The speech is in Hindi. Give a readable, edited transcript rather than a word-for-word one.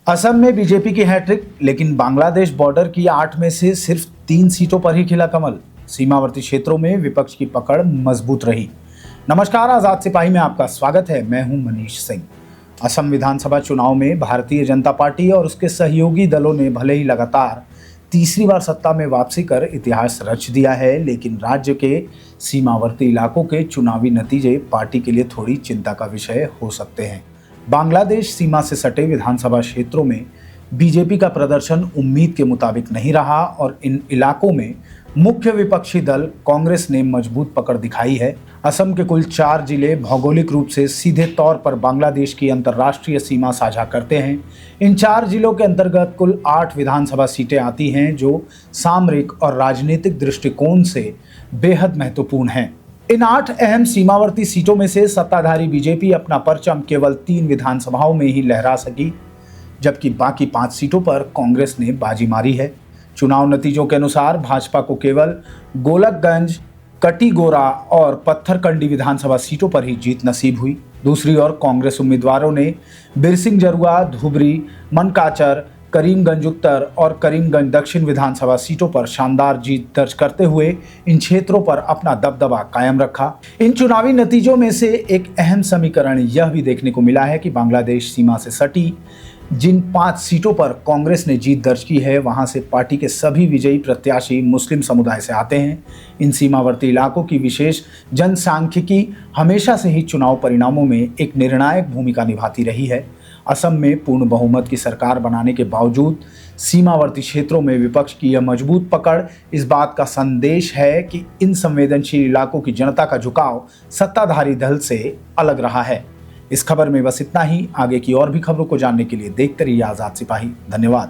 असम में बीजेपी की हैट्रिक, लेकिन बांग्लादेश बॉर्डर की 8 में से सिर्फ 3 सीटों पर ही खिला कमल। सीमावर्ती क्षेत्रों में विपक्ष की पकड़ मजबूत रही। नमस्कार, आजाद सिपाही में आपका स्वागत है। मैं हूं मनीष सिंह। असम विधानसभा चुनाव में भारतीय जनता पार्टी और उसके सहयोगी दलों ने भले ही लगातार तीसरी बार सत्ता में वापसी कर इतिहास रच दिया है, लेकिन राज्य के सीमावर्ती इलाकों के चुनावी नतीजे पार्टी के लिए थोड़ी चिंता का विषय हो सकते हैं। बांग्लादेश सीमा से सटे विधानसभा क्षेत्रों में बीजेपी का प्रदर्शन उम्मीद के मुताबिक नहीं रहा और इन इलाकों में मुख्य विपक्षी दल कांग्रेस ने मजबूत पकड़ दिखाई है। असम के कुल 4 जिले भौगोलिक रूप से सीधे तौर पर बांग्लादेश की अंतर्राष्ट्रीय सीमा साझा करते हैं। इन 4 जिलों के अंतर्गत कुल 8 विधानसभा सीटें आती हैं, जो सामरिक और राजनीतिक दृष्टिकोण से बेहद महत्वपूर्ण हैं। इन 8 अहम सीमावर्ती सीटों में से सत्ताधारी बीजेपी अपना परचम केवल 3 विधानसभाओं में ही लहरा सकी, जबकि बाकी 5 सीटों पर कांग्रेस ने बाजी मारी है। चुनाव नतीजों के अनुसार भाजपा को केवल गोलकगंज, कटीगोरा और पत्थरकंडी विधानसभा सीटों पर ही जीत नसीब हुई। दूसरी ओर कांग्रेस उम्मीदवारों ने बिरसिंह जरुआ, धुबरी, मनकाचर, करीमगंज उत्तर और करीमगंज दक्षिण विधानसभा सीटों पर शानदार जीत दर्ज करते हुए इन क्षेत्रों पर अपना दबदबा कायम रखा। इन चुनावी नतीजों में से एक अहम समीकरण यह भी देखने को मिला है कि बांग्लादेश सीमा से सटी जिन 5 सीटों पर कांग्रेस ने जीत दर्ज की है, वहां से पार्टी के सभी विजयी प्रत्याशी मुस्लिम समुदाय से आते हैं। इन सीमावर्ती इलाकों की विशेष जनसांख्यिकी हमेशा से ही चुनाव परिणामों में एक निर्णायक भूमिका निभाती रही है। असम में पूर्ण बहुमत की सरकार बनाने के बावजूद सीमावर्ती क्षेत्रों में विपक्ष की यह मजबूत पकड़ इस बात का संदेश है कि इन संवेदनशील इलाकों की जनता का झुकाव सत्ताधारी दल से अलग रहा है। इस खबर में बस इतना ही। आगे की और भी खबरों को जानने के लिए देखते रहिए आजाद सिपाही। धन्यवाद।